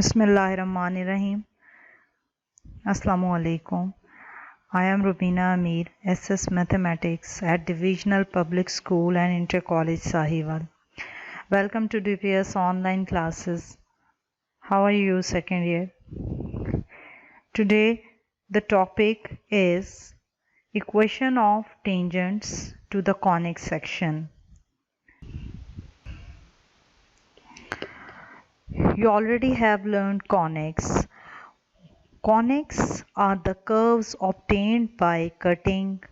Bismillahirrahmanirrahim. Assalamualaikum. I am Rubina Amir, SS Mathematics at Divisional Public School and Inter College Sahiwal. Welcome to DPS online classes. How are you, second year? Today the topic is equation of tangents to the conic section. You already have learned conics. Conics are the curves obtained by cutting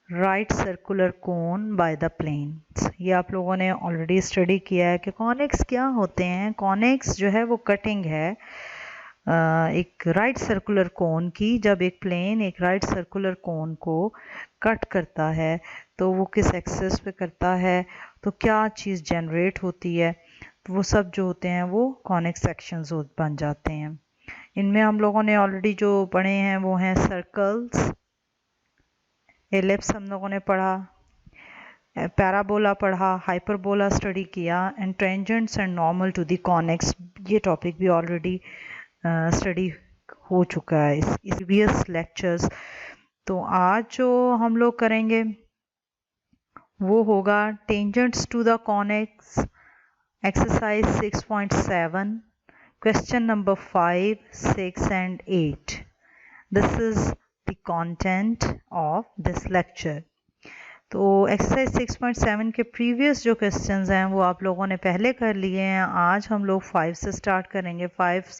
right circular cone by the planes. ये आप लोगों ने already study किया है कि conics क्या होते हैं. कॉनिक्स जो है वो कटिंग है एक राइट सर्कुलर कोन की. जब एक प्लेन एक राइट सर्कुलर कोन को कट करता है तो वो किस एक्सिस पे करता है, तो क्या चीज़ जनरेट होती है, तो वो सब जो होते हैं वो कॉनिक सेक्शंस बन जाते हैं. इनमें हम लोगों ने ऑलरेडी जो पढ़े हैं वो हैं सर्कल्स, एलिप्स हम लोगों ने पढ़ा, पैराबोला पढ़ा, हाइपरबोला स्टडी किया and tangents and normal to the conics. ये टॉपिक भी ऑलरेडी स्टडी हो चुका है इस प्रीवियस लेक्चर्स. तो आज जो हम लोग करेंगे वो होगा tangents to the conics, exercise 6.7, question number 5, 6 and 8. This is the content of this lecture. तो एक्सरसाइज 6.7 के प्रीवियस जो क्वेश्चंस हैं वो आप लोगों ने पहले कर लिए हैं. आज हम लोग 5 से स्टार्ट करेंगे, 5,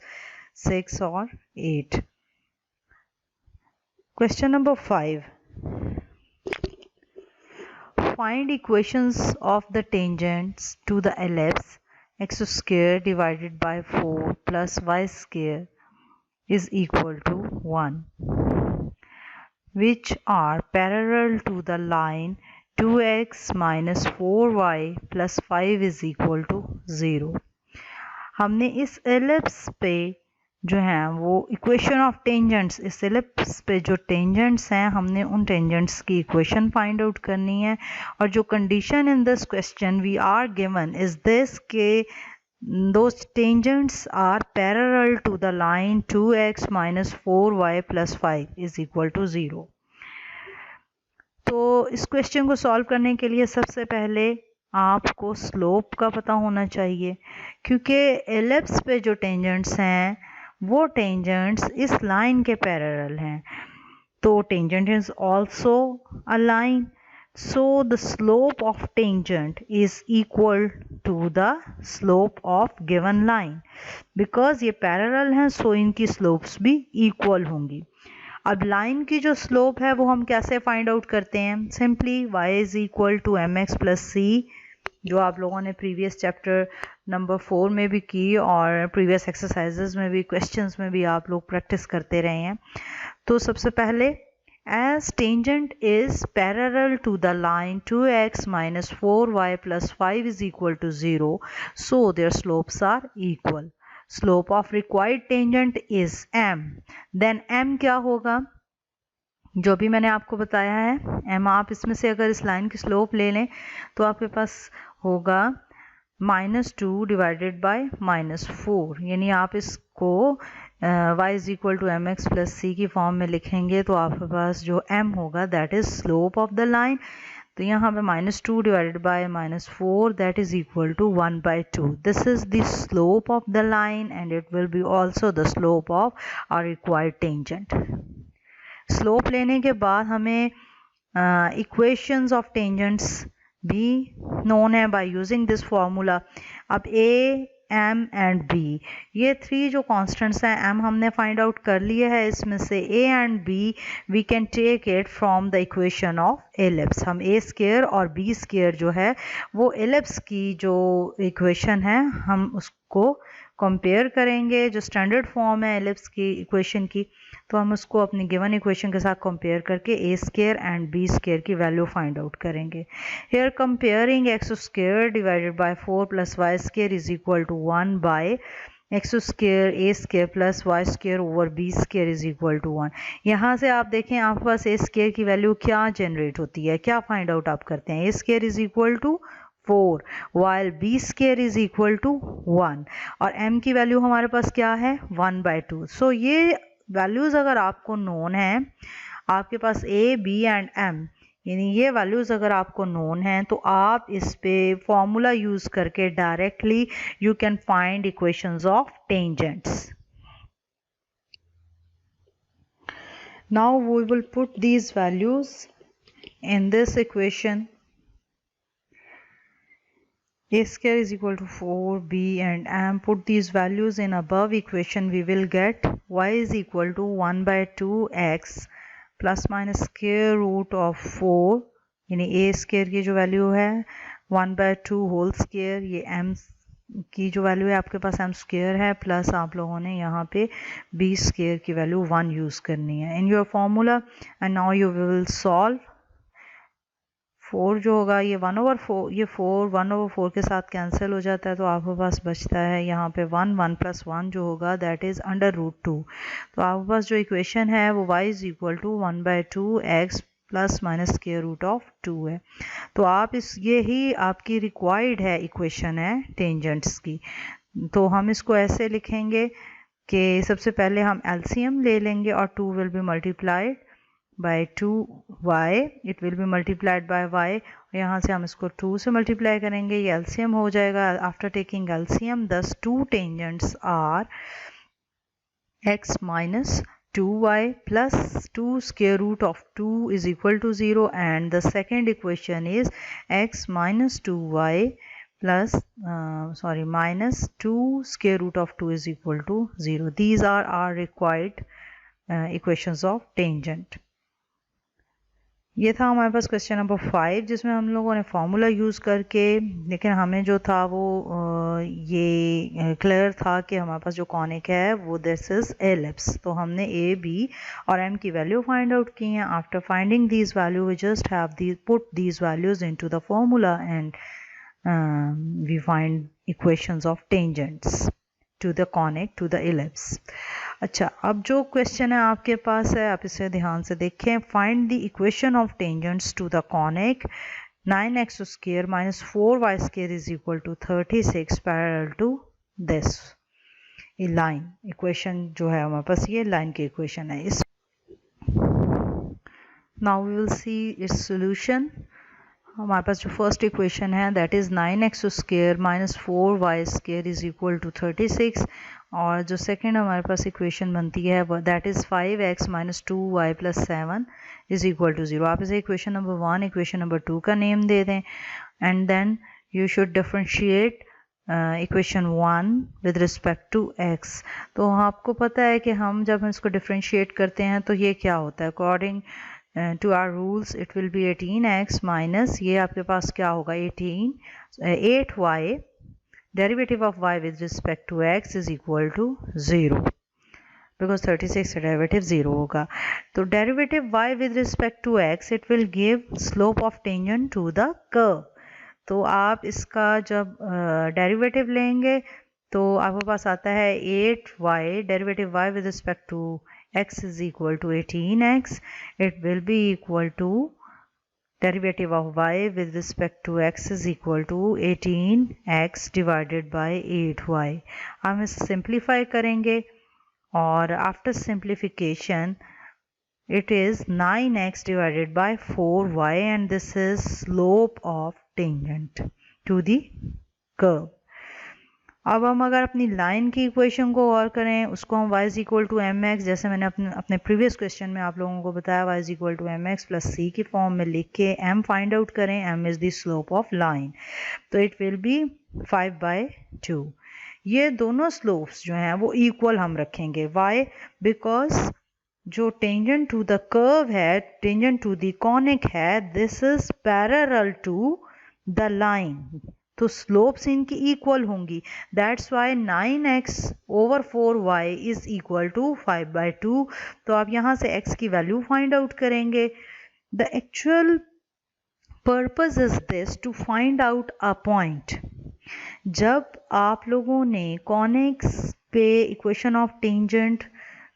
6 और 8. Question number 5. Find equations of the tangents to the ellipse x square divided by 4 plus y square is equal to 1, which are parallel to the line 2x minus 4y plus 5 is equal to 0. हमने इस ellipse पे जो हैं वो equation of tangents, इस ellipse पे जो tangents हैं हमने उन टेंजेंट्स की इक्वेशन फाइंड आउट करनी है. और जो condition in this question we are given is this के those tangents are parallel to the line 2x minus 4y plus 5 is equal to 0. तो इस क्वेश्चन को सॉल्व करने के लिए सबसे पहले आपको स्लोप का पता होना चाहिए, क्योंकि एलिप्स पे जो टेंजेंट्स हैं वो टेंजेंट्स इस लाइन के पैरेलल हैं. तो tangent is also a line, so the slope of tangent is equal to the slope of given line. because ये parallel हैं so इनकी slopes भी equal होंगी. अब लाइन की जो स्लोप है वो हम कैसे फाइंड आउट करते हैं? Simply y is equal to mx plus c, जो आप लोगों ने प्रीवियस चैप्टर नंबर 4 में भी की और प्रीवियस एक्सरसाइजेज में भी, क्वेश्चंस में भी आप लोग प्रैक्टिस करते रहे हैं. तो सबसे पहले as tangent is parallel to the line 2x minus 4y plus 5 is equal to 0, so their slopes are equal. Slope of required tangent is m. Then m क्या होगा? जो भी मैंने आपको बताया है m, आप इसमें से अगर इस लाइन की स्लोप ले लें तो आपके पास होगा -2 डिवाइडेड बाय -4. यानी आप इसको y is equal to M X plus C की फॉर्म में लिखेंगे तो आपके पास जो m होगा that is slope of the line. तो यहाँ पे -2 divided by -4 that is equal to 1/2. This is the slope of the line and it will be also the slope of our required tangent. Slope लेने के बाद हमें equations of tangents भी known है by using this formula. अब a, m and b, ये 3 जो constants हैं, m हमने फाइंड आउट कर लिए है, इसमें से a and b we can take it from the equation of ellipse. हम a स्क्वायर और b स्क्वायर जो है वो एलिप्स की जो इक्वेशन है हम उसको कंपेयर करेंगे. जो स्टैंडर्ड फॉर्म है एलिप्स की इक्वेशन की, तो हम उसको अपनी गिवन इक्वेशन के साथ कंपेयर करके a square and b square की वैल्यू फाइंड आउट करेंगे. Here comparing x square divided by 4 plus y square is equal to 1 by x square a square plus y square over b square is equal to 1. यहाँ से आप देखें आपके पास a square की value क्या generate होती है, क्या फाइंड आउट आप करते हैं? a square is equal to 4 while b square is equal to 1 और m की वैल्यू हमारे पास क्या है 1/2। सो ये वैल्यूज़ अगर आपको नोन है, आपके पास a, b एंड m, यानी ये वैल्यूज़ अगर आपको नोन हैं तो आप इस पे फॉर्मूला यूज़ करके directly you can find equations of tangents. Now we will put these values in this equation. A square is equal to 4b and m. Put these values in above equation. We will get y is equal to 1/2x plus minus square root of 4, यानी a square की जो value है 1/2 whole square, ये m की जो value है आपके पास m square है, प्लस आप लोगों ने यहाँ पे b स्क्वायर की वैल्यू 1 यूज़ करनी है in your formula. And now you will solve. 4 जो होगा ये 1/4, ये 4 1/4 के साथ कैंसिल हो जाता है, तो आपके पास बचता है यहाँ पे 1 + 1 जो होगा दैट इज़ √2। तो आपके पास जो इक्वेशन है वो y is equal to 1/2x plus minus square root of 2 है। तो आप ये ही आपकी रिक्वायर्ड है इक्वेशन है टेंजेंट्स की। तो हम इसको ऐसे लिखेंगे कि सबसे पहले हम एलसीएम ले लेंगे और 2 will be multiplied by 2y, it will B multiplied by y, यहाँ से हम इसको 2 से मल्टीप्लाई करेंगे, ये एलसीएम हो जाएगा। After taking LCM thus two tangents are x minus 2y plus 2 square root of 2 is equal to 0, and the second equation is x minus 2y plus minus 2 square root of 2 is equal to 0. These are our required equations of tangent. ये था हमारे पास question number 5 जिसमें हम लोगों ने formula use करके, लेकिन हमें जो था वो ये क्लियर था कि हमारे पास जो कॉनिक है वो दिस इज़ एलिप्स। तो हमने a, b और m की वैल्यू फाइंड आउट की हैं। After finding these value we just have put these values into the formula and we find equations of tangents to the conic to the ellipse. अच्छा, अब जो question है आपके पास है, आप इसे ध्यान से देखें। Find the equation of tangents to the conic 9x square minus 4y square is equal to 36 parallel to this. ये लाइन इक्वेशन जो है हमारे पास, ये लाइन की इक्वेशन है। इस now we will see its solution. हमारे पास जो फर्स्ट इक्वेशन है that is 9x square minus 4y square is equal to 36, और जो सेकंड हमारे पास इक्वेशन बनती है that is 5x minus 2y plus 7 is equal to 0। आप इसे इक्वेशन नंबर 1 इक्वेशन नंबर 2 का नेम दे दें, and then you should differentiate equation 1 with respect to x। तो आपको पता है कि हम जब इसको डिफरेंशिएट करते हैं तो ये क्या होता है, according to our rules it will be 18x minus, ये आपके पास क्या होगा 8y, derivative of y with respect to x is equal to 0 because 36 derivative 0 होगा। तो derivative y with respect to x it will give slope of tangent to the curve। तो आप इसका जब डेरिवेटिव लेंगे तो आपके पास आता है 8y, derivative y with respect to x is equal to 18x, it will be equal to derivative of y with respect to x is equal to 18x divided by 8y। हम इसे simplify करेंगे और after simplification it is 9x divided by 4y, and this is slope of tangent to the curve। अब हम अगर अपनी line की equation को और करें, उसको हम y is equal to M X, जैसे मैंने अपने प्रीवियस क्वेश्चन में आप लोगों को बताया, y is equal to M X plus C की फॉर्म में लिख के m फाइंड आउट करें। m is the slope of line, तो इट विल बी 5/2। ये दोनों स्लोप्स जो हैं वो इक्वल हम रखेंगे। वाई? बिकॉज जो टेंजेंट टू द कर्व है, टेंजेंट टू द कॉनिक है, this is parallel to the line, तो स्लोप्स इनकी इक्वल होंगी। That's why 9x over 4y is equal to 5/2। तो आप यहाँ से x की वैल्यू फाइंड आउट करेंगे। The actual purpose is this to find out a point. जब आप लोगों ने कॉनिक्स पे इक्वेशन ऑफ टेंजेंट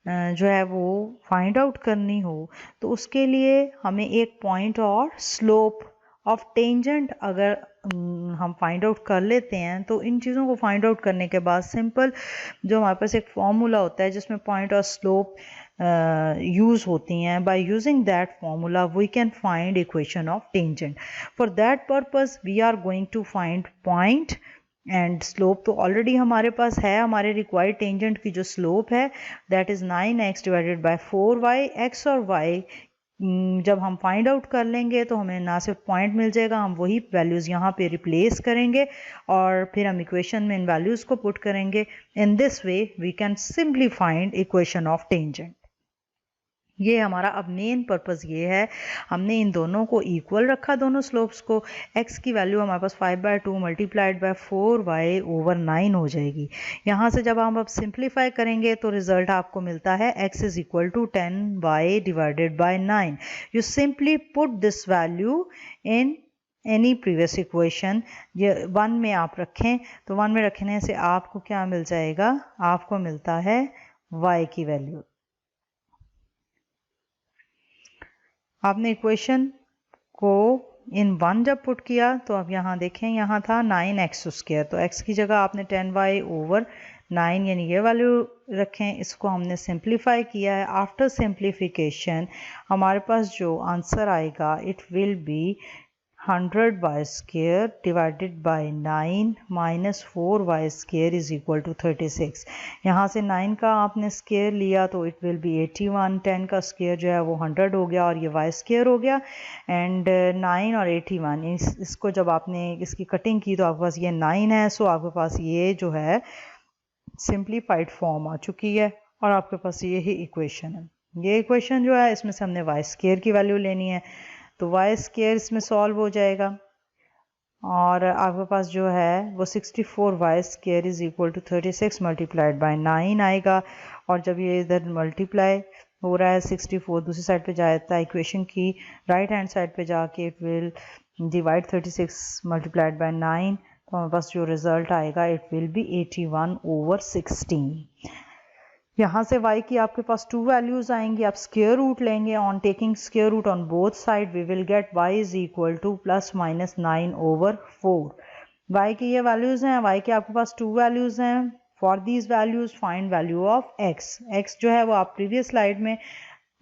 जो है वो फाइंड आउट करनी हो, तो उसके लिए हमें एक पॉइंट और स्लोप ऑफ टेंजेंट अगर हम फाइंड आउट कर लेते हैं तो इन चीज़ों को फाइंड आउट करने के बाद सिंपल जो हमारे पास एक फॉर्मूला होता है जिसमें पॉइंट और स्लोप यूज़ होती हैं, by using that formula we can find equation of tangent. For that purpose we are going to find point and slope. तो ऑलरेडी हमारे पास है हमारे रिक्वायर्ड टेंजेंट की जो स्लोप है that is 9x divided by 4y. x और y जब हम फाइंड आउट कर लेंगे तो हमें ना सिर्फ पॉइंट मिल जाएगा, हम वही वैल्यूज़ यहाँ पे रिप्लेस करेंगे और फिर हम इक्वेशन में इन वैल्यूज़ को पुट करेंगे. In this way we can simply find equation of tangent. ये हमारा अब मेन पर्पस ये है, हमने इन दोनों को इक्वल रखा, दोनों स्लोप्स को. x की वैल्यू हमारे पास 5/2 मल्टीप्लाइड बाय 4y ओवर 9 हो जाएगी. यहाँ से जब हम अब सिंप्लीफाई करेंगे तो रिजल्ट आपको मिलता है x is equal to 10y divided by 9. You simply put this value in any previous equation. ये 1 में आप रखें तो 1 में रखने से आपको क्या मिल जाएगा, आपको मिलता है y की वैल्यू. आपने इक्वेशन को इन 1 जब पुट किया तो अब यहाँ देखें, यहाँ था 9x स्क्वायर, तो x की जगह आपने 10y ओवर 9 यानी ये वैल्यू रखें. इसको हमने सिंप्लीफाई किया है. आफ्टर सिंप्लीफिकेशन हमारे पास जो आंसर आएगा it will be 100y square divided by 9 minus 4y square is equal to 36. यहाँ से 9 का आपने स्क्वायर लिया तो इट विल बी 81. 10 का स्क्वायर जो है वो 100 हो गया और ये y स्क्वायर हो गया. एंड 9 और 81 इसको जब आपने इसकी कटिंग की तो आपके पास ये 9 है. सो आपके पास ये जो है सिंप्लीफाइड फॉर्म आ चुकी है और आपके पास ये ही इक्वेशन है. ये इक्वेशन जो है इसमें से हमने y स्क्वायर की वैल्यू लेनी है तो y स्क्वायर इसमें सॉल्व हो जाएगा और आपके पास जो है वो 64y square is equal to 36 multiplied by 9 आएगा. और जब ये इधर मल्टीप्लाई हो रहा है 64 दूसरी साइड पे जाता है इक्वेशन की राइट हैंड साइड पे जाके it will divide 36 multiplied by 9. तो हमारे पास जो रिजल्ट आएगा इट विल बी 81 ओवर 16. यहाँ से y की आपके पास 2 वैल्यूज आएंगी. आप स्क्वायर रूट लेंगे. On taking square root on both side we will get y is equal to plus minus 9 over 4. y की ये वैल्यूज हैं. y के आपके पास 2 वैल्यूज हैं. For these values find value of x. x जो है वो आप प्रीवियस स्लाइड में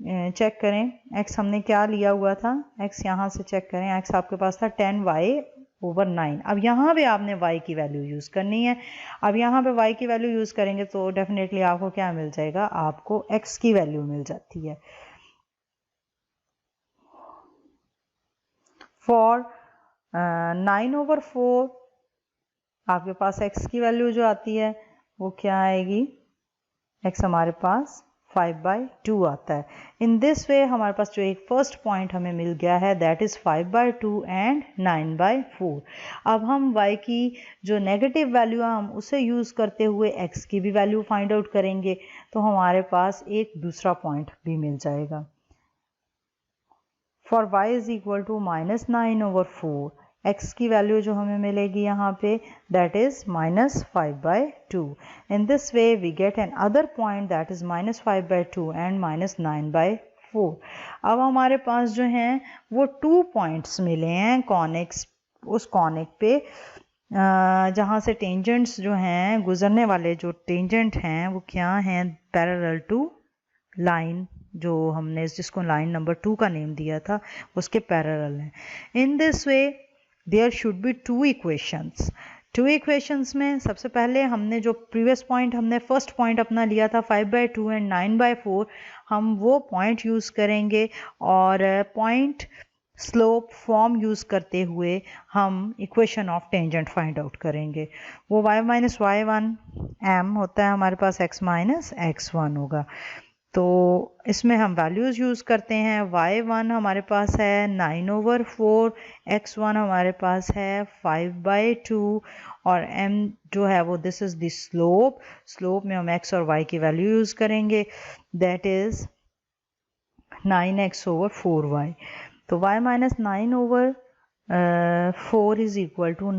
चेक करें. x हमने क्या लिया हुआ था, x यहाँ से चेक करें. x आपके पास था 10y ओवर 9. अब यहाँ पे आपने y की वैल्यू यूज़ करनी है. अब यहाँ पे y की वैल्यू यूज़ करेंगे तो डेफिनेटली आपको क्या मिल जाएगा, आपको x की वैल्यू मिल जाती है. फॉर 9 ओवर 4 आपके पास x की वैल्यू जो आती है वो क्या आएगी, x हमारे पास 5/2 आता है. इन दिस वे हमारे पास जो एक फर्स्ट पॉइंट हमें मिल गया है दैट इज़ 5/2 एंड 9/4. अब हम y की जो नेगेटिव वैल्यू है हम उसे यूज़ करते हुए x की भी वैल्यू फाइंड आउट करेंगे तो हमारे पास एक दूसरा पॉइंट भी मिल जाएगा. For y is equal to minus 9 over 4 x की वैल्यू जो हमें मिलेगी यहाँ पे that is minus 5/2. In this way we get another point that is minus 5/2 and minus 9/4. अब हमारे पास जो हैं वो 2 पॉइंट्स मिले हैं कॉनिक्स, उस कॉनिक पे जहाँ से टेंजेंट्स जो हैं गुजरने वाले जो टेंजेंट हैं वो क्या हैं, पैरेलल टू लाइन जो हमने जिसको लाइन नंबर 2 का नेम दिया था उसके पैरेलल हैं. In this way there should be 2 equations. 2 equations में सबसे पहले हमने जो प्रीवियस पॉइंट हमने फर्स्ट पॉइंट अपना लिया था 5/2 एंड 9/4 हम वो पॉइंट यूज़ करेंगे और पॉइंट स्लोप फॉर्म यूज़ करते हुए हम equation of tangent find out करेंगे. वो y माइनस y1 m होता है हमारे पास x माइनस x1 होगा. तो इसमें हम वैल्यूज़ यूज़ करते हैं. y1 हमारे पास है 9 ओवर 4, x1 हमारे पास है 5/2 और m जो है वो this is the slope. Slope में हम x और y की वैल्यू यूज़ करेंगे that is 9x over 4y. तो y minus 9 over 4 is equal to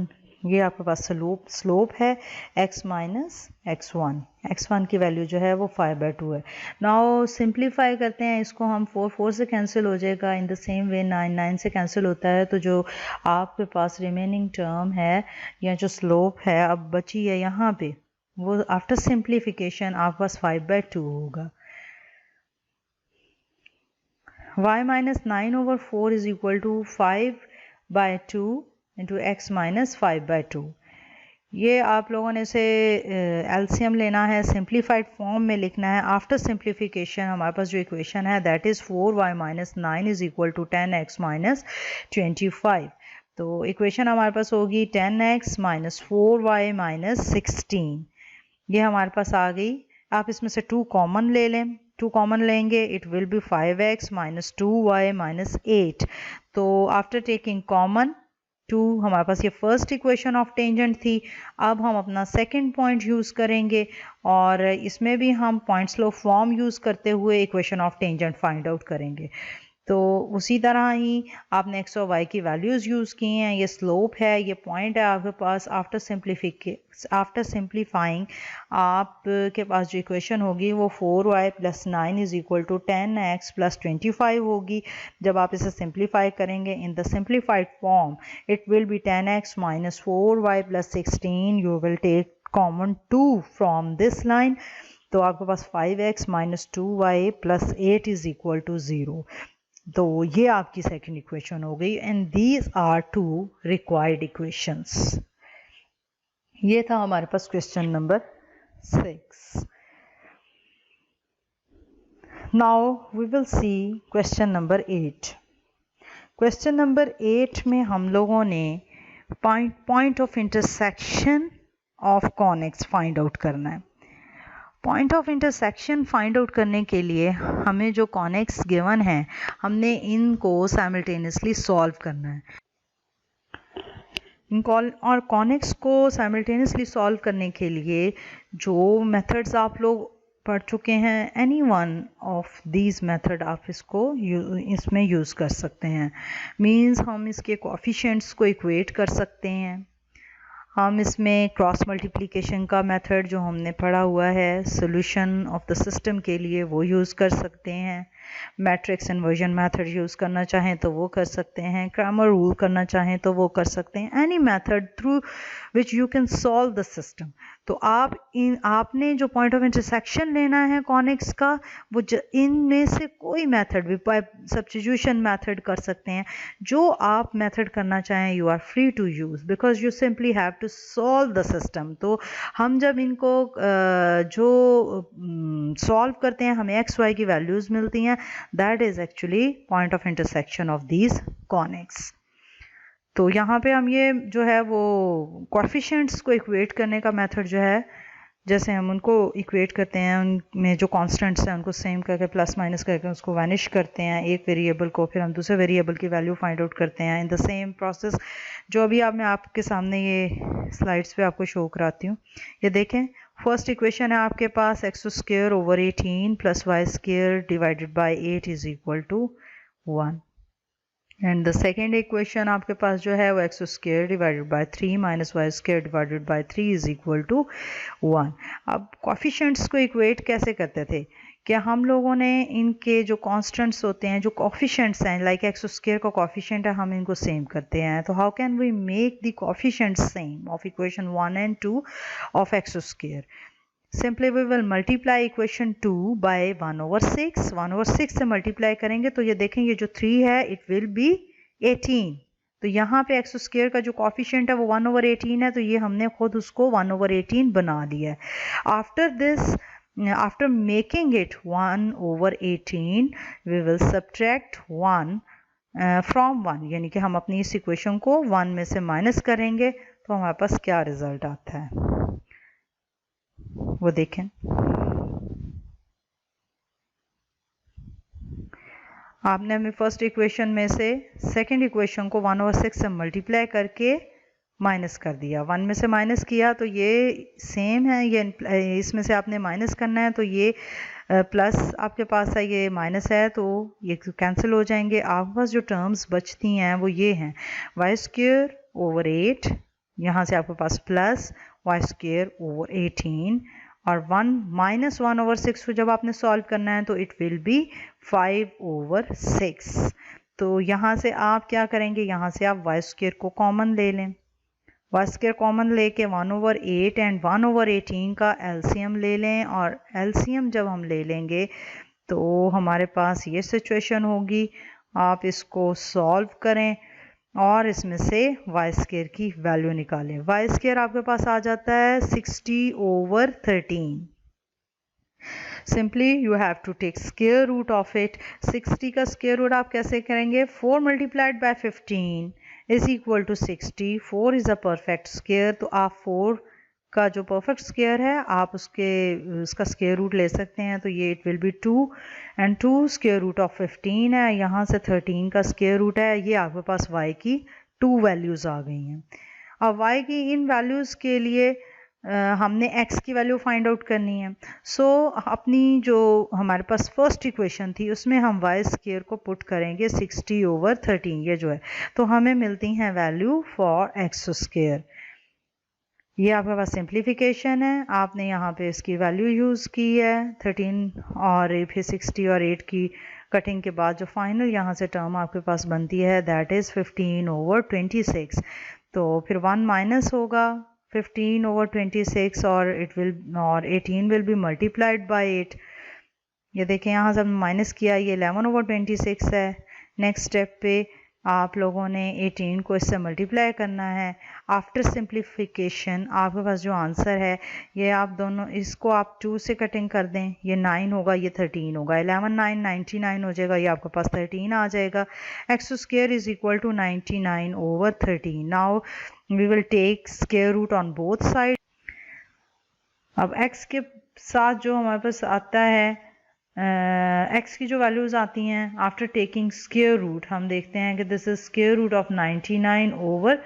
ये आपके पास स्लोप है x माइनस x1 की वैल्यू जो है वो 5/2 है। नाउ सिंप्लीफाई करते हैं इसको हम, 4 से कैंसिल हो जाएगा। इन द सेम वे 9 से कैंसिल होता है, तो जो आपके पास रिमेनिंग टर्म है या जो स्लोप है अब बची है यहाँ पे, वो आफ्टर सिंप्लीफिकेशन आपके पास 5/2 होगा। y minus 9/4 is equal to 5/2 into x minus 5/2। ये आप लोगों ने इसे एलसीएम लेना है, सिंप्लीफाइड फॉर्म में लिखना है। आफ्टर सिंप्लीफिकेशन हमारे पास जो इक्वेशन है that is 4y minus 9 is equal to 10x minus 25। तो इक्वेशन हमारे पास होगी 10x माइनस 4y माइनस 16। ये हमारे पास आ गई। आप इसमें से 2 कॉमन ले लें, 2 कॉमन लेंगे it will B 5x minus 2y minus 8। तो आफ्टर टेकिंग कॉमन 2, हमारे पास ये फर्स्ट इक्वेशन ऑफ टेंजेंट थी। अब हम अपना सेकंड पॉइंट यूज़ करेंगे और इसमें भी हम पॉइंट स्लो फॉर्म यूज़ करते हुए equation of tangent find out करेंगे। तो उसी तरह ही आपने x और y की वैल्यूज़ यूज़ की हैं। ये स्लोप है, ये पॉइंट है आपके पास। आफ्टर सिंप्लीफाइंग आपके पास जो इक्वेशन होगी वो 4y plus 9 is equal to 10x plus 25 होगी। जब आप इसे सिंप्लीफाई करेंगे in the simplified form it will be 10x minus 4y plus 16। You will take common 2 from this line, तो आपके पास 5x minus 2y plus 8 is equal to 0। तो ये आपकी सेकंड इक्वेशन हो गई and these are 2 required equations. ये था हमारे पास question number 6। Now we will see question number 8। Question number 8 में हम लोगों ने point of intersection of conics find out करना है। Point of intersection find out करने के लिए हमें जो कॉनिक्स गिवन हैं हमने इनको साइमल्टेनियसली सॉल्व करना है। और कॉनिक्स को साइमल्टेनियसली सॉल्व करने के लिए जो मेथड्स आप लोग पढ़ चुके हैं, any one of these method आप इसको इसमें यूज़ कर सकते हैं। मींस हम इसके कोएफिशिएंट्स को इक्वेट कर सकते हैं। हम इसमें क्रॉस मल्टीप्लिकेशन का मेथड जो हमने पढ़ा हुआ है सॉल्यूशन ऑफ द सिस्टम के लिए वो यूज़ कर सकते हैं। मैट्रिक्स इन्वर्जन मेथड यूज़ करना चाहें तो वो कर सकते हैं। क्रैमर रूल करना चाहें तो वो कर सकते हैं। Any method through which you can solve the system. तो आपने जो पॉइंट ऑफ इंटरसेक्शन लेना है कॉनिक्स का, वो इनमें से कोई मेथड भी, सब्स्टिट्यूशन मेथड कर सकते हैं। जो आप मेथड करना चाहें you are free to use because you simply have to solve the system. तो हम जब इनको जो सॉल्व करते हैं हमें एक्स वाई की वैल्यूज़ मिलती हैं। That is actually point of intersection of these conics. तो यहाँ पे हम ये जो है वो कोएफिशिएंट्स को इक्वेट करने का मेथड जो है, जैसे हम उनको इक्वेट करते हैं, उनमें जो कांस्टेंट्स हैं उनको सेम करके प्लस माइनस करके उसको वैनिश करते हैं एक वेरिएबल को, फिर हम दूसरे वेरिएबल की वैल्यू फाइंड आउट करते हैं इन द सेम प्रोसेस जो अभी मैं आपके सामने ये स्लाइड्स पे आपको शो कराती हूँ। ये देखें, फर्स्ट इक्वेशन है आपके पास x square over 18 plus Y square divided by 8 is equal to 1। And the second equation आपके पास जो है वो x square divided by 3 minus Y square divided by 3 is equal to 1। अब कोएफिशिएंट्स को इक्वेट कैसे करते थे? क्या हम लोगों ने इनके जो कांस्टेंट्स होते हैं, जो कोएफिशिएंट्स हैं, लाइक x स्क्वायर का कोएफिशिएंट है, हम इनको सेम करते हैं। तो how can we make the coefficients same of equation 1 and 2 of x square? Simply we will multiply equation 2 by 1/6। 1/6 से मल्टीप्लाई करेंगे तो ये देखें, ये जो 3 है इट विल बी 18। तो यहाँ पे x स्क्वायर का जो कोएफिशिएंट है वो 1/18 है, तो ये हमने खुद उसको 1/18 बना लिया है। After this, after making it 1/18 we will subtract 1 from 1, यानी कि हम अपनी इस इक्वेशन को 1 में से माइनस करेंगे तो हमारे पास क्या रिजल्ट आता है वो देखें। आपने हमें फर्स्ट इक्वेशन में से सेकंड इक्वेशन को 1/6 से मल्टीप्लाई करके माइनस कर दिया। 1 में से माइनस किया तो ये सेम है, ये इसमें से आपने माइनस करना है, तो ये प्लस आपके पास है, ये माइनस है, तो ये कैंसिल हो जाएंगे। आपके पास जो टर्म्स बचती हैं वो ये हैं y² ओवर 8 यहाँ से आपके पास प्लस वाई स्क्वेयर ओवर 18 और 1 माइनस 1 ओवर 6 को जब आपने सॉल्व करना है तो इट विल बी 5 ओवर 6। तो यहाँ से आप क्या करेंगे, यहाँ से आप वाई स्क्वेयर को कॉमन ले लें। वाई स्क्वेयर कॉमन लेके 1 ओवर 8 एंड 1 ओवर 18 का एलसीएम ले लें, और एलसीएम जब हम ले लेंगे तो हमारे पास ये सिचुएशन होगी। आप इसको सॉल्व करें और इसमें से वाई स्क्वेयर की वैल्यू निकालें। वाई स्क्वेयर आपके पास आ जाता है 60 over 13। Simply you have to take square root of it. 60 का स्क्वायर रूट आप कैसे करेंगे, 4 multiplied by 15 is equal to 60। 4 is a perfect square, तो आप 4 का जो परफेक्ट स्क्वायर है आप उसका स्क्वायर रूट ले सकते हैं, तो ये it will be 2 and 2 square root of 15 है, यहाँ से 13 का स्क्वायर रूट है। ये आपके पास y की 2 वैल्यूज़ आ गई हैं। अब y की इन वैल्यूज़ के लिए हमने x की वैल्यू फाइंड आउट करनी है। सो अपनी जो हमारे पास फर्स्ट इक्वेशन थी उसमें हम y स्क्वायर को पुट करेंगे 60 ओवर 13, ये जो है, तो हमें मिलती हैं वैल्यू फॉर x स्क्वायर। ये आपके पास सिंप्लीफिकेशन है, आपने यहाँ पे इसकी वैल्यू यूज़ की है 13 और फिर 60 और 8 की कटिंग के बाद जो फाइनल यहाँ से टर्म आपके पास बनती है दैट इज़ 15 ओवर 26। तो फिर 1 माइनस होगा 15 ओवर 26 और 18 विल बी मल्टीप्लाइड बाय 8। ये देखें यहाँ से हमने माइनस किया, ये 11 ओवर 26 है। नेक्स्ट स्टेप पे आप लोगों ने 18 को इससे मल्टीप्लाई करना है। आफ्टर सिंप्लीफिकेशन आपके पास जो आंसर है ये आप दोनों इसको आप 2 से कटिंग कर दें, ये 9 होगा, ये 13 होगा, 11 9 99 हो जाएगा, ये आपके पास 13 आ जाएगा। X square is equal to 99 over 13। Now we will take square root on both side. अब x के साथ जो हमारे पास आता है x की जो वैल्यूज़ आती हैं आफ्टर टेकिंग स्क्वायर रूट, हम देखते हैं कि this is square root of 99 over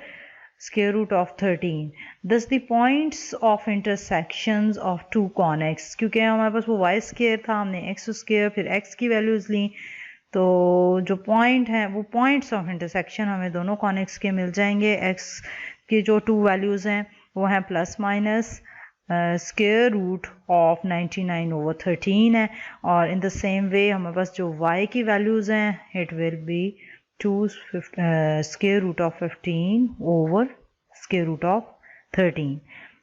square root of 13। This the points of intersections of two conics, क्योंकि हमारे पास वो y स्क्वायर था, हमने x स्क्वायर फिर x की वैल्यूज़ ली, तो जो पॉइंट हैं वो पॉइंट्स ऑफ इंटरसेक्शन हमें दोनों कॉनेक्स के मिल जाएंगे। x की जो 2 वैल्यूज़ हैं वो हैं plus minus square root of 99 over 13 है, और इन द सेम वे हमारे पास जो y की वैल्यूज़ हैं it will be 2 square root of 15 over square root of 13।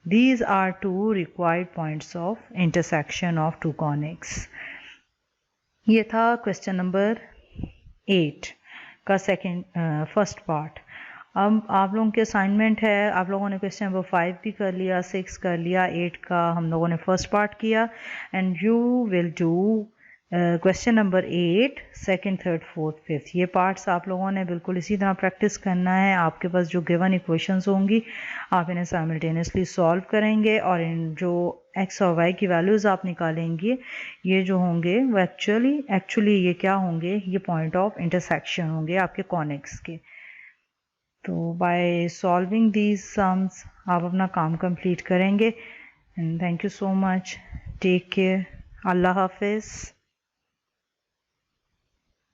These are two required points of intersection of two conics. ये था question number 8 का फर्स्ट पार्ट। अब आप लोगों के असाइनमेंट है, आप लोगों ने क्वेश्चन नंबर 5 भी कर लिया, 6 कर लिया, 8 का हम लोगों ने फर्स्ट पार्ट किया, and you will do question number 8 second, third, fourth, fifth. ये पार्ट्स आप लोगों ने बिल्कुल इसी तरह प्रैक्टिस करना है। आपके पास जो गिवन इक्वेशंस होंगी आप इन्हें साइमल्टेनियसली सॉल्व करेंगे, और इन जो x और y की वैल्यूज़ आप निकालेंगे ये जो होंगे वो एक्चुअली ये क्या होंगे, ये पॉइंट ऑफ इंटरसेक्शन होंगे आपके कॉनिक्स के। तो बाय सॉल्विंग दीज सम्स आप अपना काम कंप्लीट करेंगे। And thank you so much, take care, अल्लाह हाफिज़।